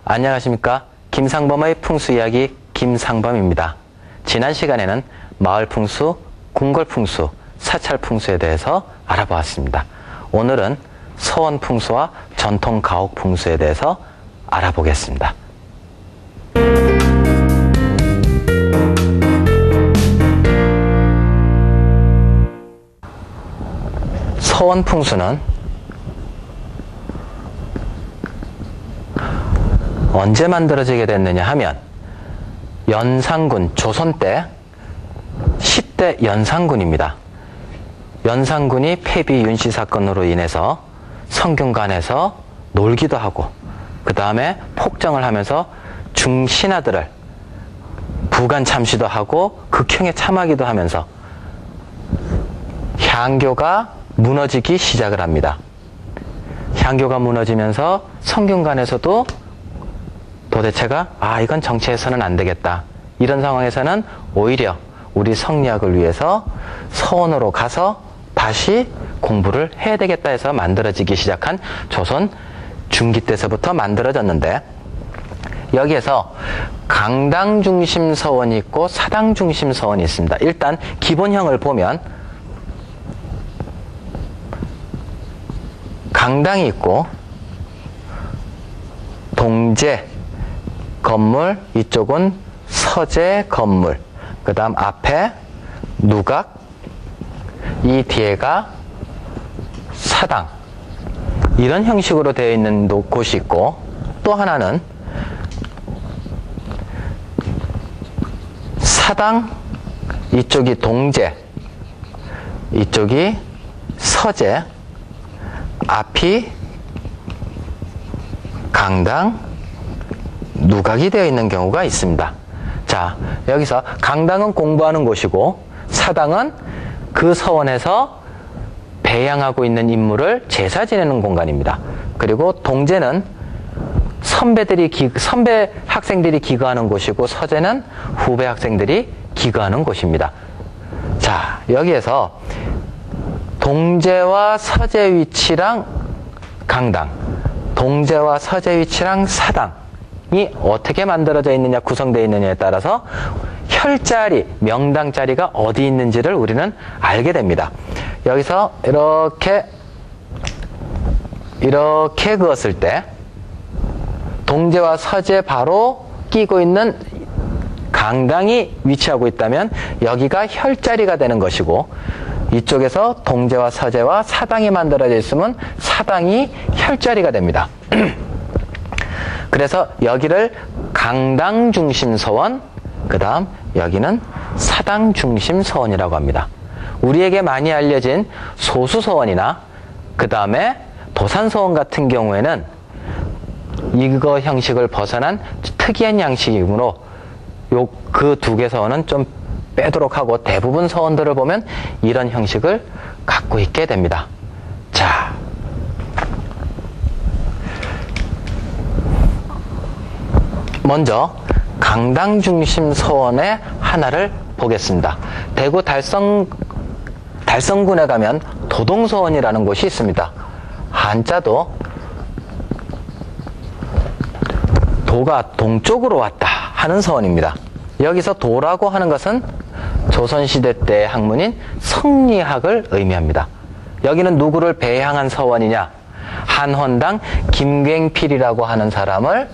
안녕하십니까. 김상범의 풍수이야기 김상범입니다. 지난 시간에는 마을풍수, 궁궐풍수, 사찰풍수에 대해서 알아보았습니다. 오늘은 서원풍수와 전통가옥풍수에 대해서 알아보겠습니다. 서원풍수는 언제 만들어지게 됐느냐 하면 연산군, 조선 때 10대 연산군입니다. 연산군이 폐비 윤씨 사건으로 인해서 성균관에서 놀기도 하고 그 다음에 폭정을 하면서 중신하들을 부관 참시도 하고 극형에 참하기도 하면서 향교가 무너지기 시작을 합니다. 향교가 무너지면서 성균관에서도 도대체가 이건 정치해서는 안 되겠다. 이런 상황에서는 오히려 우리 성리학을 위해서 서원으로 가서 다시 공부를 해야 되겠다 해서 만들어지기 시작한 조선 중기 때서부터 만들어졌는데, 여기에서 강당 중심 서원이 있고 사당 중심 서원이 있습니다. 일단 기본형을 보면 강당이 있고 동제 건물, 이쪽은 서제 건물, 그 다음 앞에 누각, 이 뒤에가 사당, 이런 형식으로 되어 있는 곳이 있고, 또 하나는 사당, 이쪽이 동제, 이쪽이 서제, 앞이 강당, 누각이 되어 있는 경우가 있습니다. 자, 여기서 강당은 공부하는 곳이고 사당은 그 서원에서 배양하고 있는 인물을 제사 지내는 공간입니다. 그리고 동제는 선배 학생들이 기거하는 곳이고 서제는 후배 학생들이 기거하는 곳입니다. 자, 여기에서 동제와 서제 위치랑 강당, 동제와 서제 위치랑 사당 이 어떻게 만들어져 있느냐, 구성되어 있느냐에 따라서 혈자리, 명당 자리가 어디 있는지를 우리는 알게 됩니다. 여기서 이렇게 그었을 때 동제와 서제 바로 끼고 있는 강당이 위치하고 있다면 여기가 혈자리가 되는 것이고, 이쪽에서 동제와 서제와 사당이 만들어져 있으면 사당이 혈자리가 됩니다. 그래서 여기를 강당 중심 서원, 그 다음 여기는 사당 중심 서원이라고 합니다. 우리에게 많이 알려진 소수서원이나 그 다음에 도산서원 같은 경우에는 이거 형식을 벗어난 특이한 양식이므로 그 두 개 서원은 좀 빼도록 하고, 대부분 서원들을 보면 이런 형식을 갖고 있게 됩니다. 자, 먼저 강당 중심 서원의 하나를 보겠습니다. 대구 달성군에 가면 도동서원이라는 곳이 있습니다. 한자도 도가 동쪽으로 왔다 하는 서원입니다. 여기서 도라고 하는 것은 조선시대 때의 학문인 성리학을 의미합니다. 여기는 누구를 배양한 서원이냐? 한헌당 김굉필이라고 하는 사람을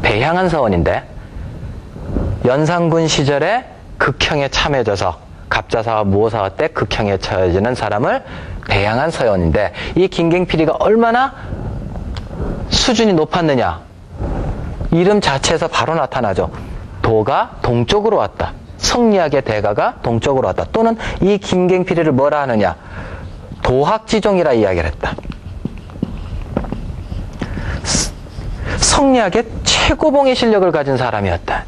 배양한 서원인데, 연산군 시절에 극형에 참해져서 갑자사와 무오사화 때 극형에 처해지는 사람을 배양한 서원인데, 이 김굉필이가 얼마나 수준이 높았느냐, 이름 자체에서 바로 나타나죠. 도가 동쪽으로 왔다, 성리학의 대가가 동쪽으로 왔다, 또는 이 김굉필이를 뭐라 하느냐, 도학지종이라 이야기를 했다. 성리학의 최고봉의 실력을 가진 사람이었다.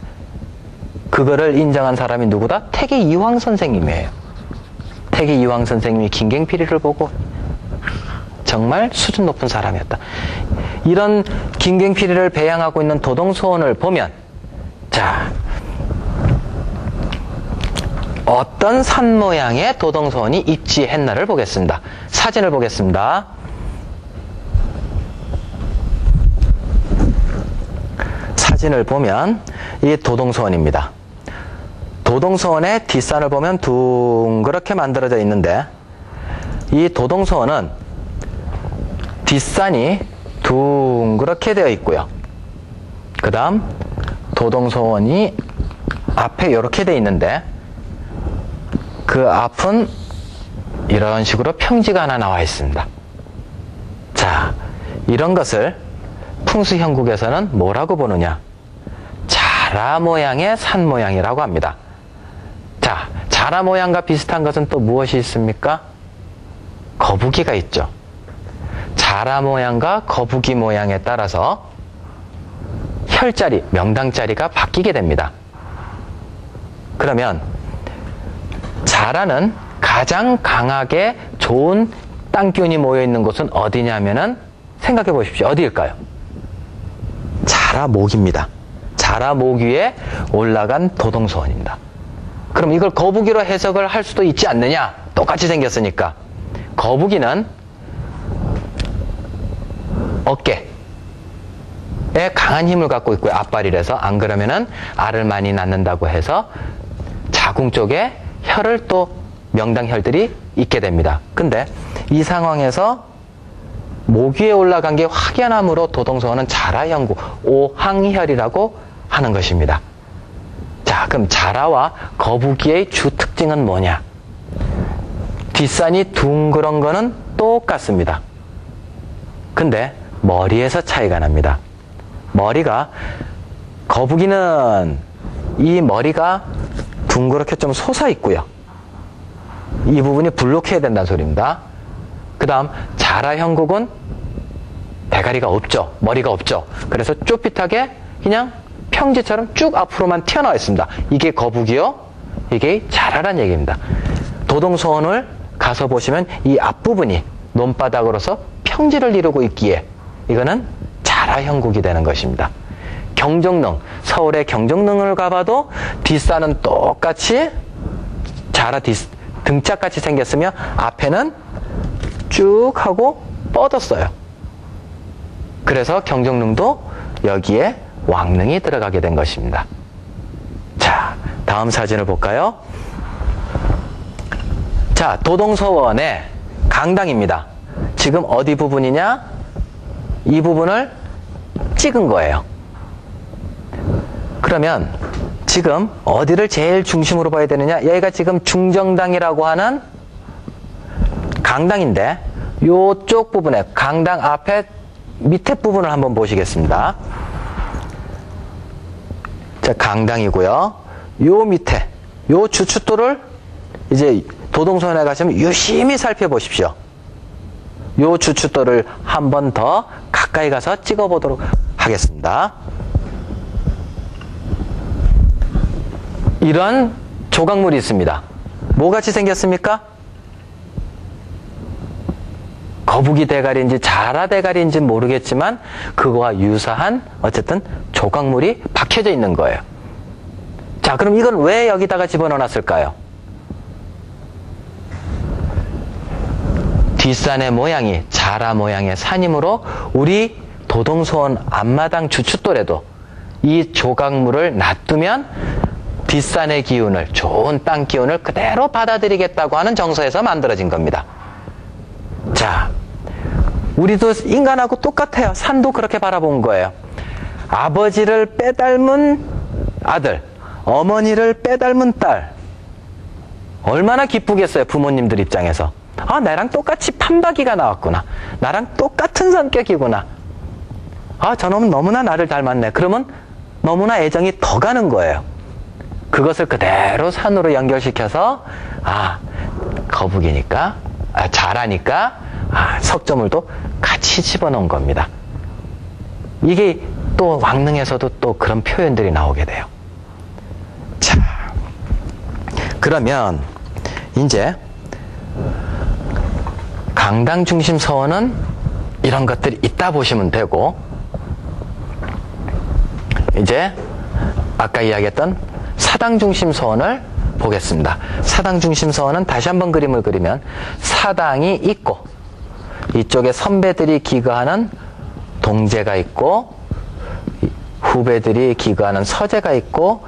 그거를 인정한 사람이 누구다? 태계 이황 선생님이에요. 태계 이황 선생님이 김굉필이를 보고 정말 수준 높은 사람이었다. 이런 김굉필이를 배양하고 있는 도동서원을 보면, 자, 어떤 산 모양의 도동서원이 입지했나를 보겠습니다. 사진을 보겠습니다. 사진을 보면 이 도동서원입니다. 도동서원의 뒷산을 보면 둥그렇게 만들어져 있는데 이 도동서원은 뒷산이 둥그렇게 되어 있고요. 그 다음 도동서원이 앞에 이렇게 되어 있는데 그 앞은 이런 식으로 평지가 하나 나와 있습니다. 자, 이런 것을 풍수형국에서는 뭐라고 보느냐? 자라 모양의 산 모양이라고 합니다. 자, 자라 모양과 비슷한 것은 또 무엇이 있습니까? 거북이가 있죠. 자라 모양과 거북이 모양에 따라서 혈자리, 명당자리가 바뀌게 됩니다. 그러면 자라는 가장 강하게 좋은 땅기운이 모여있는 곳은 어디냐면은 생각해 보십시오. 어디일까요? 자라목 위에 올라간 도동서원입니다. 그럼 이걸 거북이로 해석을 할 수도 있지 않느냐? 똑같이 생겼으니까. 거북이는 어깨에 강한 힘을 갖고 있고요. 앞발이라서. 안 그러면은 알을 많이 낳는다고 해서 자궁 쪽에 혈을 또 명당혈들이 있게 됩니다. 근데 이 상황에서 목 위에 올라간 게 확연함으로 도동서원은 자라형국, 오항혈이라고 하는 것입니다. 자, 그럼 자라와 거북이의 주 특징은 뭐냐? 뒷산이 둥그런 거는 똑같습니다. 근데 머리에서 차이가 납니다. 머리가, 거북이는 이 머리가 둥그렇게 좀 솟아 있고요. 이 부분이 블록해야 된다는 소리입니다. 그 다음 자라형국은 대가리가 없죠. 머리가 없죠. 그래서 쭈삣하게 그냥 평지처럼 쭉 앞으로만 튀어나와 있습니다. 이게 거북이요, 이게 자라란 얘기입니다. 도동서원을 가서 보시면 이 앞부분이 논바닥으로서 평지를 이루고 있기에 이거는 자라형국이 되는 것입니다. 경정릉, 서울의 경정릉을 가봐도 뒷산은 똑같이 자라 등짝같이 생겼으며 앞에는 쭉 하고 뻗었어요. 그래서 경정릉도 여기에 왕릉이 들어가게 된 것입니다. 자, 다음 사진을 볼까요? 자, 도동서원의 강당입니다. 지금 어디 부분이냐? 이 부분을 찍은 거예요. 그러면 지금 어디를 제일 중심으로 봐야 되느냐? 여기가 지금 중정당이라고 하는 강당인데 이쪽 부분에 강당 앞에 밑에 부분을 한번 보시겠습니다. 자, 강당이고요. 요 밑에 요 주춧돌을 이제 도동서원에 가시면 유심히 살펴보십시오. 요 주춧돌을 한 번 더 가까이 가서 찍어보도록 하겠습니다. 이런 조각물이 있습니다. 뭐같이 생겼습니까? 거북이 대가리인지 자라 대가리인지 모르겠지만 그거와 유사한 어쨌든 조각물이 박혀져 있는 거예요. 자, 그럼 이건 왜 여기다가 집어넣어놨을까요? 뒷산의 모양이 자라 모양의 산이므로 우리 도동서원 앞마당 주춧돌에도 이 조각물을 놔두면 뒷산의 기운을, 좋은 땅 기운을 그대로 받아들이겠다고 하는 정서에서 만들어진 겁니다. 자, 우리도 인간하고 똑같아요. 산도 그렇게 바라본 거예요. 아버지를 빼닮은 아들, 어머니를 빼닮은 딸. 얼마나 기쁘겠어요, 부모님들 입장에서. 아, 나랑 똑같이 판박이가 나왔구나. 나랑 똑같은 성격이구나. 아, 저놈은 너무나 나를 닮았네. 그러면 너무나 애정이 더 가는 거예요. 그것을 그대로 산으로 연결시켜서 아, 거북이니까, 자라니까 석조물도 같이 집어넣은 겁니다. 이게 또 왕릉에서도 또 그런 표현들이 나오게 돼요. 자, 그러면 이제 강당 중심 서원은 이런 것들이 있다 보시면 되고, 이제 아까 이야기했던 사당 중심 서원을 보겠습니다. 사당 중심 서원은 다시 한번 그림을 그리면 사당이 있고 이쪽에 선배들이 기거하는 동제가 있고 후배들이 기거하는 서재가 있고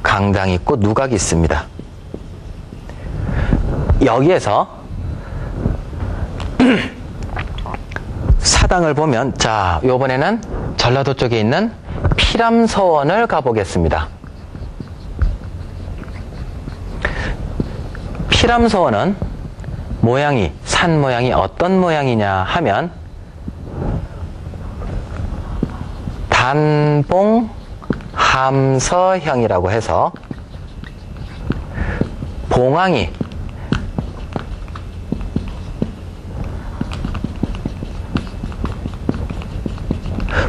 강당이 있고 누각이 있습니다. 여기에서 사당을 보면 자, 요번에는 전라도 쪽에 있는 피람서원을 가보겠습니다. 피람서원은 모양이, 산 모양이 어떤 모양이냐 하면 단봉 함서형이라고 해서 봉황이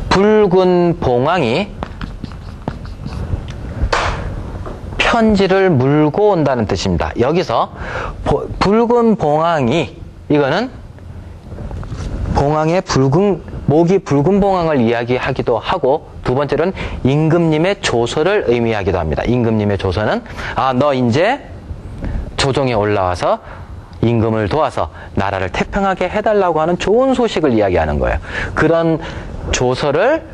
붉은 봉황이 편지를 물고 온다는 뜻입니다. 여기서 붉은 봉황이, 이거는 봉황의 목이 붉은 봉황을 이야기하기도 하고, 두 번째로는 임금님의 조서를 의미하기도 합니다. 임금님의 조서는 너 이제 조정에 올라와서 임금을 도와서 나라를 태평하게 해달라고 하는 좋은 소식을 이야기하는 거예요. 그런 조서를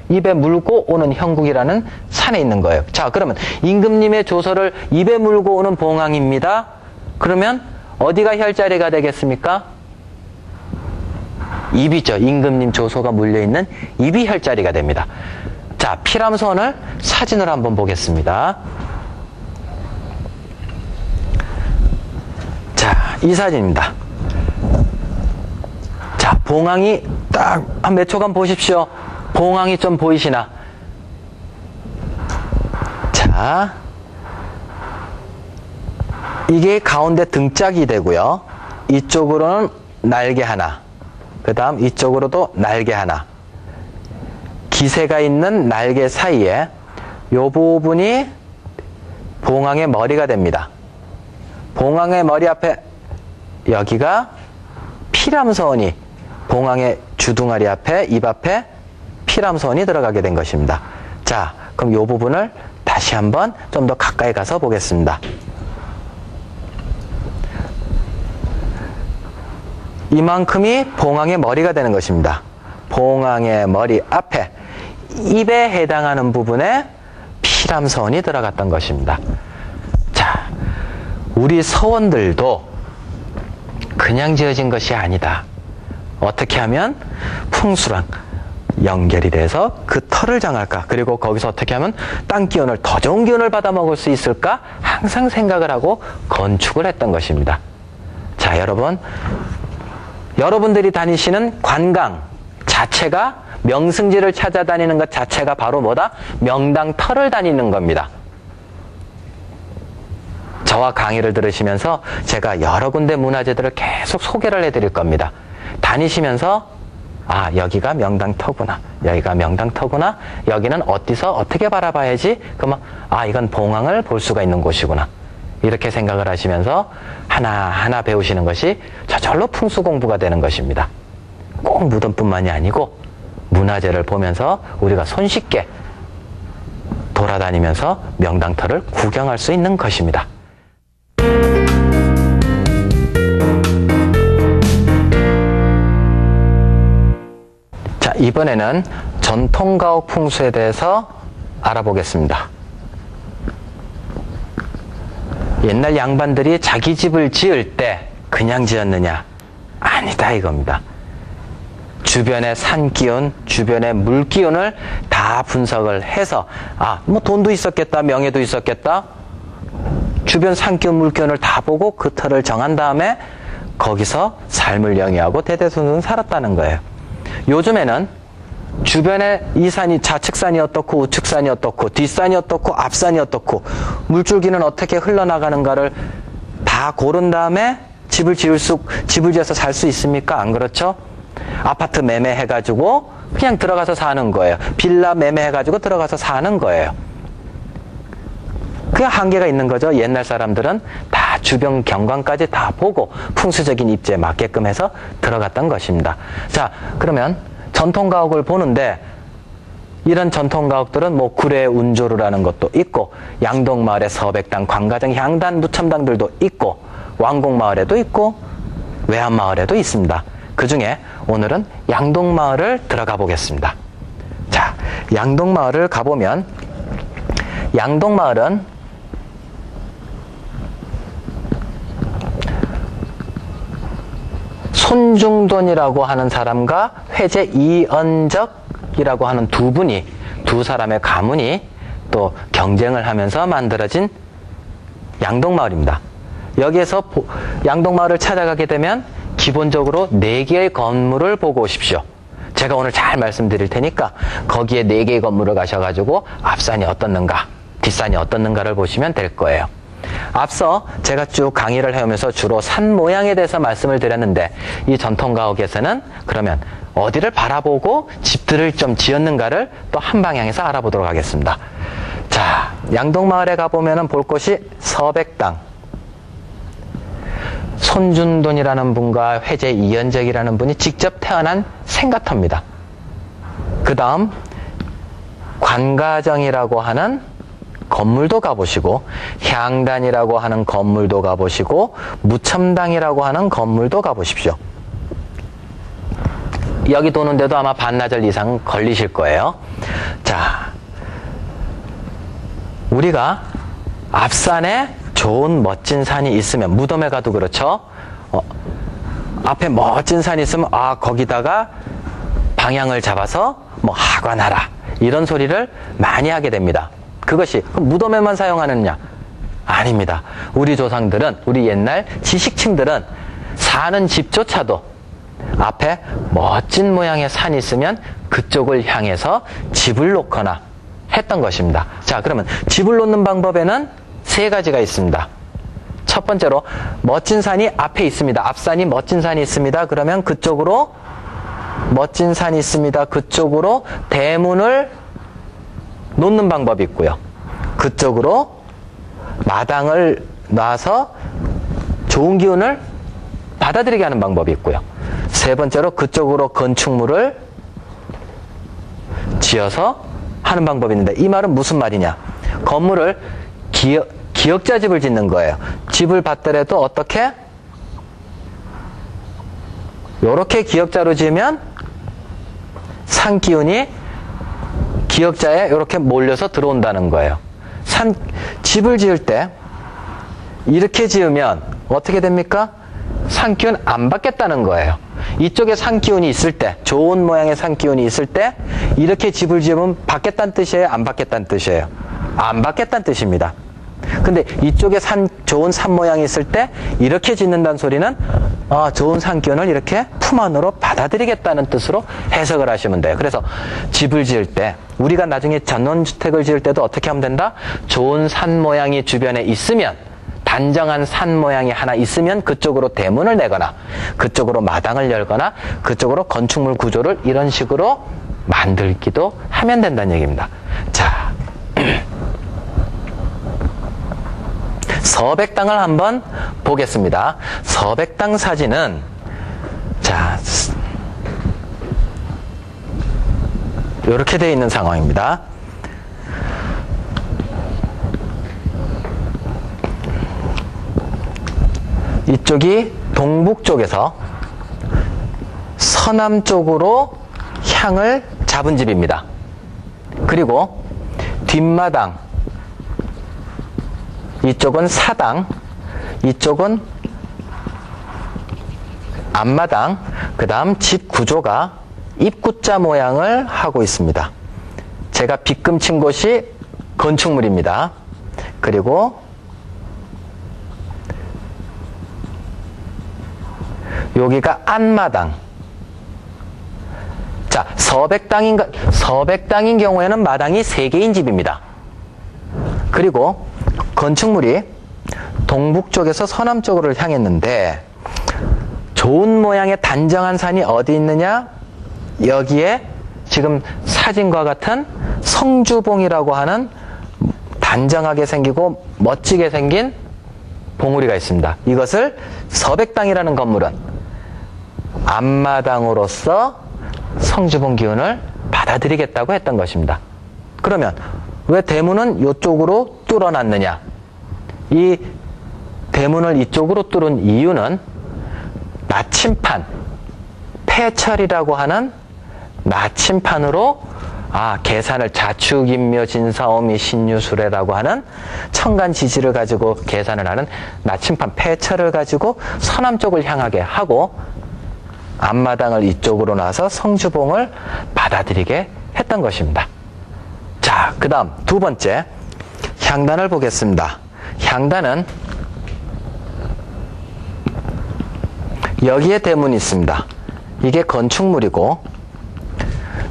입에 물고 오는 형국이라는 산에 있는 거예요. 자, 그러면 임금님의 조서를 입에 물고 오는 봉황입니다. 그러면 어디가 혈자리가 되겠습니까? 입이죠. 임금님 조서가 물려있는 입이 혈자리가 됩니다. 자, 피람서원을 사진으로 한번 보겠습니다. 자, 이 사진입니다. 자, 봉황이 딱 한 몇 초간 보십시오. 봉황이 좀 보이시나? 자, 이게 가운데 등짝이 되고요. 이쪽으로는 날개 하나, 그 다음 이쪽으로도 날개 하나, 기세가 있는 날개 사이에 이 부분이 봉황의 머리가 됩니다. 봉황의 머리 앞에 여기가 피람서원이, 봉황의 주둥아리 앞에, 입 앞에 피람서원이 들어가게 된 것입니다. 자, 그럼 이 부분을 다시 한번 좀 더 가까이 가서 보겠습니다. 이만큼이 봉황의 머리가 되는 것입니다. 봉황의 머리 앞에 입에 해당하는 부분에 피람서원이 들어갔던 것입니다. 자, 우리 서원들도 그냥 지어진 것이 아니다. 어떻게 하면 풍수랑 연결이 돼서 그 털을 장할까? 그리고 거기서 어떻게 하면 땅 기운을, 더 좋은 기운을 받아 먹을 수 있을까? 항상 생각을 하고 건축을 했던 것입니다. 자, 여러분들이 다니시는 관광 자체가, 명승지를 찾아다니는 것 자체가 바로 뭐다? 명당 터를 다니는 겁니다. 저와 강의를 들으시면서 제가 여러 군데 문화재들을 계속 소개를 해드릴 겁니다. 다니시면서 여기가 명당터구나, 여기가 명당터구나, 여기는 어디서 어떻게 바라봐야지, 그러면 이건 봉황을 볼 수가 있는 곳이구나, 이렇게 생각을 하시면서 하나하나 배우시는 것이 저절로 풍수 공부가 되는 것입니다. 꼭 무덤뿐만이 아니고 문화재를 보면서 우리가 손쉽게 돌아다니면서 명당터를 구경할 수 있는 것입니다. 자, 이번에는 전통가옥 풍수에 대해서 알아보겠습니다. 옛날 양반들이 자기 집을 지을 때 그냥 지었느냐? 아니다, 이겁니다. 주변의 산 기운, 주변의 물 기운을 다 분석을 해서 돈도 있었겠다, 명예도 있었겠다, 주변 산 기운, 물 기운을 다 보고 그 터를 정한 다음에 거기서 삶을 영위하고 대대손손 살았다는 거예요. 요즘에는 주변에 이 산이 좌측산이 어떻고 우측산이 어떻고 뒷산이 어떻고 앞산이 어떻고 물줄기는 어떻게 흘러나가는가를 다 고른 다음에 집을 지어서 살 수 있습니까? 안 그렇죠? 아파트 매매해가지고 그냥 들어가서 사는 거예요. 빌라 매매해가지고 들어가서 사는 거예요. 그 한계가 있는 거죠. 옛날 사람들은 다 주변 경관까지 다 보고 풍수적인 입지에 맞게끔 해서 들어갔던 것입니다. 자, 그러면 전통가옥을 보는데 이런 전통가옥들은 구례 운조루라는 것도 있고, 양동마을의 서백당, 광가정, 향단, 무첨당들도 있고, 왕곡마을에도 있고, 외암마을에도 있습니다. 그 중에 오늘은 양동마을을 들어가 보겠습니다. 자, 양동마을을 가보면 양동마을은 손중돈이라고 하는 사람과 회제 이언적이라고 하는 두 사람의 가문이 또 경쟁을 하면서 만들어진 양동마을입니다. 여기에서 양동마을을 찾아가게 되면 기본적으로 4개의 건물을 보고 오십시오. 제가 오늘 잘 말씀드릴 테니까 거기에 4개의 건물을 가셔가지고 앞산이 어떻는가, 뒷산이 어떻는가를 보시면 될 거예요. 앞서 제가 쭉 강의를 해오면서 주로 산 모양에 대해서 말씀을 드렸는데 이 전통가옥에서는 그러면 어디를 바라보고 집들을 좀 지었는가를 또 한 방향에서 알아보도록 하겠습니다. 자, 양동마을에 가보면 볼 곳이 서백당, 손준돈이라는 분과 회제 이연적이라는 분이 직접 태어난 생가터입니다. 그 다음 관가정이라고 하는 건물도 가보시고, 향단이라고 하는 건물도 가보시고, 무첨당이라고 하는 건물도 가보십시오. 여기 도는데도 아마 반나절 이상 걸리실 거예요. 자, 우리가 앞산에 좋은 멋진 산이 있으면, 무덤에 가도 그렇죠. 앞에 멋진 산이 있으면 거기다가 방향을 잡아서 하관하라, 이런 소리를 많이 하게 됩니다. 그것이 무덤에만 사용하느냐? 아닙니다. 우리 조상들은, 우리 옛날 지식층들은 사는 집조차도 앞에 멋진 모양의 산이 있으면 그쪽을 향해서 집을 놓거나 했던 것입니다. 자, 그러면 집을 놓는 방법에는 3가지가 있습니다. 첫 번째로 멋진 산이 앞에 있습니다. 앞산이 멋진 산이 있습니다. 그러면 그쪽으로 멋진 산이 있습니다. 그쪽으로 대문을 놓는 방법이 있고요. 그쪽으로 마당을 놔서 좋은 기운을 받아들이게 하는 방법이 있고요. 3번째로 그쪽으로 건축물을 지어서 하는 방법이 있는데, 이 말은 무슨 말이냐? 건물을 기역자 집을 짓는 거예요. 집을 받더라도 어떻게? 요렇게 기역자로 지으면 산기운이 기역자에 이렇게 몰려서 들어온다는 거예요. 집을 지을 때 이렇게 지으면 어떻게 됩니까? 산기운 안 받겠다는 거예요. 이쪽에 산기운이 있을 때, 좋은 모양의 산기운이 있을 때 이렇게 집을 지으면 받겠다는 뜻이에요? 안 받겠다는 뜻이에요? 안 받겠다는 뜻입니다. 근데 이쪽에 좋은 산 모양이 있을 때 이렇게 짓는다는 소리는 좋은 산기운을 이렇게 품 안으로 받아들이겠다는 뜻으로 해석을 하시면 돼요. 그래서 집을 지을 때, 우리가 나중에 전원주택을 지을 때도 어떻게 하면 된다? 좋은 산 모양이 주변에 있으면, 단정한 산 모양이 하나 있으면 그쪽으로 대문을 내거나 그쪽으로 마당을 열거나 그쪽으로 건축물 구조를 이런 식으로 만들기도 하면 된다는 얘기입니다. 자, 서백당을 한번 보겠습니다. 서백당 사진은, 자, 이렇게 되어 있는 상황입니다. 이쪽이 동북 쪽에서 서남 쪽으로 향을 잡은 집입니다. 그리고 뒷마당, 이쪽은 사당, 이쪽은 앞마당, 그 다음 집 구조가 입구자 모양을 하고 있습니다. 제가 빗금 친 곳이 건축물입니다. 그리고 여기가 안마당. 자, 서백당인 경우에는 마당이 3개인 집입니다. 그리고 건축물이 동북 쪽에서 서남 쪽으로 향했는데, 좋은 모양의 단정한 산이 어디 있느냐? 여기에 지금 사진과 같은 성주봉이라고 하는 단정하게 생기고 멋지게 생긴 봉우리가 있습니다. 이것을 서백당이라는 건물은 앞마당으로서 성주봉 기운을 받아들이겠다고 했던 것입니다. 그러면 왜 대문은 이쪽으로 뚫어놨느냐? 이 대문을 이쪽으로 뚫은 이유는 나침판, 폐철이라고 하는 나침판으로 계산을 자축인묘 진사오미 신유수레라고 하는 천간 지지를 가지고 계산을 하는 나침판 폐철을 가지고 서남쪽을 향하게 하고 앞마당을 이쪽으로 놔서 성주봉을 받아들이게 했던 것입니다. 자, 그 다음 두 번째 향단을 보겠습니다. 향단은 여기에 대문이 있습니다. 이게 건축물이고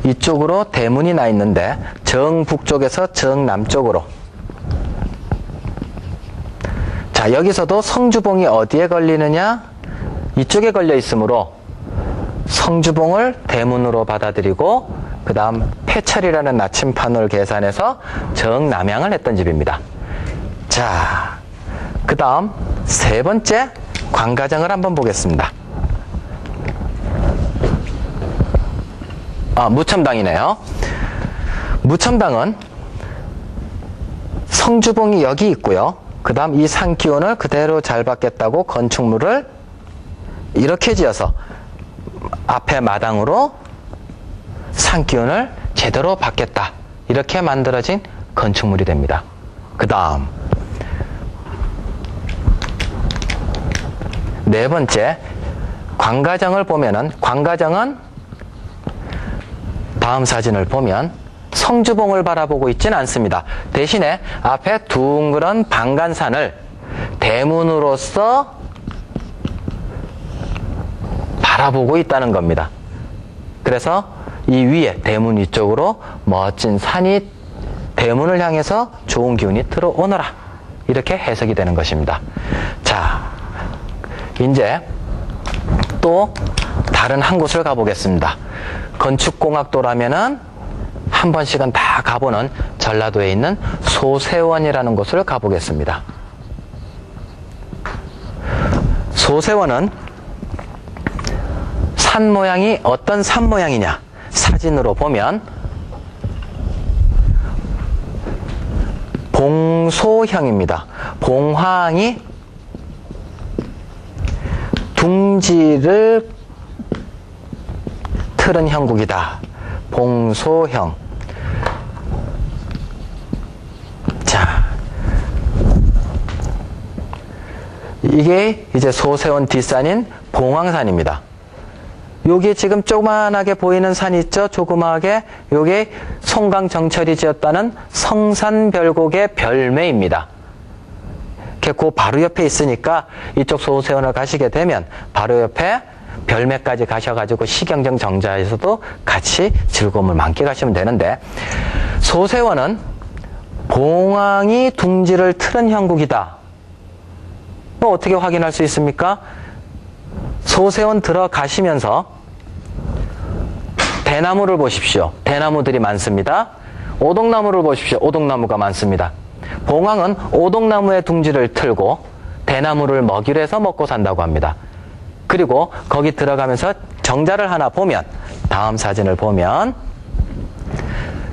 이쪽으로 대문이 나 있는데 정북쪽에서 정남쪽으로. 자, 여기서도 성주봉이 어디에 걸리느냐? 이쪽에 걸려 있으므로 성주봉을 대문으로 받아들이고 그 다음 폐철이라는 나침판을 계산해서 정남향을 했던 집입니다. 자, 그 다음 세 번째 광가정을 한번 보겠습니다. 무첨당이네요. 무첨당은 성주봉이 여기 있고요. 그 다음 이 산기운을 그대로 잘 받겠다고 건축물을 이렇게 지어서 앞에 마당으로 산기운을 제대로 받겠다. 이렇게 만들어진 건축물이 됩니다. 그 다음 네 번째 광가정을 보면은 광가정은 다음 사진을 보면 성주봉을 바라보고 있지는 않습니다. 대신에 앞에 둥그런 방간산을 대문으로서 바라보고 있다는 겁니다. 그래서 이 위에 대문 위쪽으로 멋진 산이 대문을 향해서 좋은 기운이 들어오너라. 이렇게 해석이 되는 것입니다. 자, 이제 또 다른 한 곳을 가보겠습니다. 건축공학도라면은 한 번씩은 다 가보는 전라도에 있는 소세원이라는 곳을 가보겠습니다. 소세원은 산 모양이 어떤 산 모양이냐? 사진으로 보면 봉소형입니다. 봉황이 둥지를 틀은 형국이다. 봉소형. 자, 이게 이제 소세원 뒷산인 봉황산입니다. 여기 지금 조그만하게 보이는 산 있죠? 조그마하게. 요게 송강정철이 지었다는 성산별곡의 별매입니다. 그 바로 옆에 있으니까 이쪽 소세원을 가시게 되면 바로 옆에 별매까지 가셔가지고 시경정 정자에서도 같이 즐거움을 만끽하시면 되는데, 소세원은 봉황이 둥지를 틀은 형국이다. 뭐 어떻게 확인할 수 있습니까? 소세원 들어가시면서 대나무를 보십시오. 대나무들이 많습니다. 오동나무를 보십시오. 오동나무가 많습니다. 봉황은 오동나무의 둥지를 틀고 대나무를 먹이로 해서 먹고 산다고 합니다. 그리고 거기 들어가면서 정자를 하나 보면, 다음 사진을 보면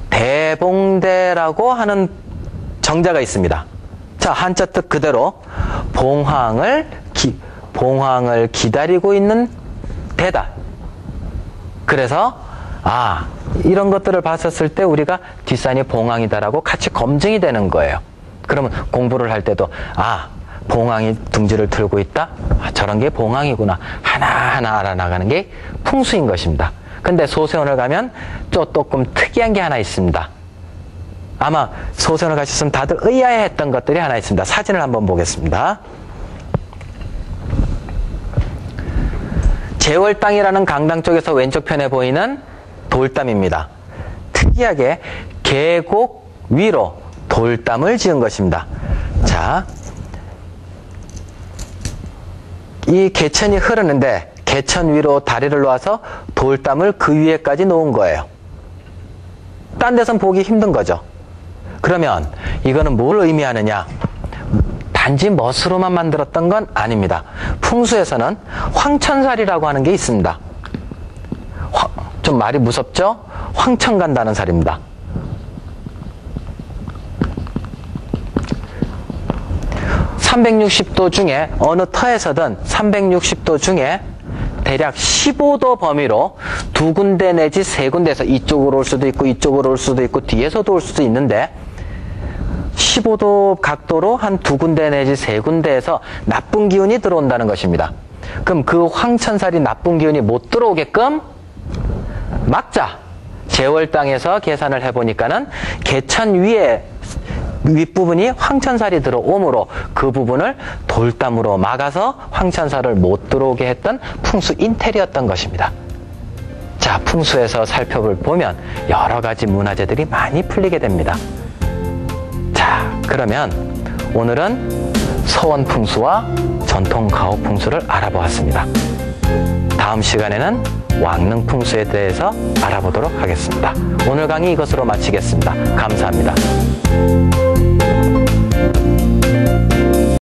대봉대라고 하는 정자가 있습니다. 자, 한자 뜻 그대로 봉황을 기다리고 있는 대다. 그래서 이런 것들을 봤었을 때 우리가 뒷산이 봉황이다라고 같이 검증이 되는 거예요. 그러면 공부를 할 때도 봉황이 둥지를 틀고 있다? 저런 게 봉황이구나. 하나하나 알아나가는 게 풍수인 것입니다. 근데 소세원을 가면 조금 특이한 게 하나 있습니다. 아마 소세원을 가셨으면 다들 의아해했던 것들이 하나 있습니다. 사진을 한번 보겠습니다. 제월당이라는 강당 쪽에서 왼쪽 편에 보이는 돌담입니다. 특이하게 계곡 위로 돌담을 지은 것입니다. 자, 이 개천이 흐르는데 개천 위로 다리를 놓아서 돌담을 그 위에까지 놓은 거예요. 딴 데선 보기 힘든 거죠. 그러면 이거는 뭘 의미하느냐? 단지 멋으로만 만들었던 건 아닙니다. 풍수에서는 황천살이라고 하는 게 있습니다. 좀 말이 무섭죠? 황천 간다는 살입니다. (360도) 중에 어느 터에서든 360도 중에 대략 15도 범위로 두 군데 내지 세 군데에서 이쪽으로 올 수도 있고 이쪽으로 올 수도 있고 뒤에서도 올 수도 있는데 15도 각도로 한 두 군데 내지 세 군데에서 나쁜 기운이 들어온다는 것입니다. 그럼 그 황천살이 나쁜 기운이 못 들어오게끔 막자. 제월당에서 계산을 해보니까는 개천 위에 윗부분이 황천살이 들어오므로 그 부분을 돌담으로 막아서 황천살을 못 들어오게 했던 풍수 인테리어였던 것입니다. 자, 풍수에서 살펴보면 여러 가지 문화재들이 많이 풀리게 됩니다. 자, 그러면 오늘은 서원 풍수와 전통 가옥 풍수를 알아보았습니다. 다음 시간에는 왕릉 풍수에 대해서 알아보도록 하겠습니다. 오늘 강의 이것으로 마치겠습니다. 감사합니다.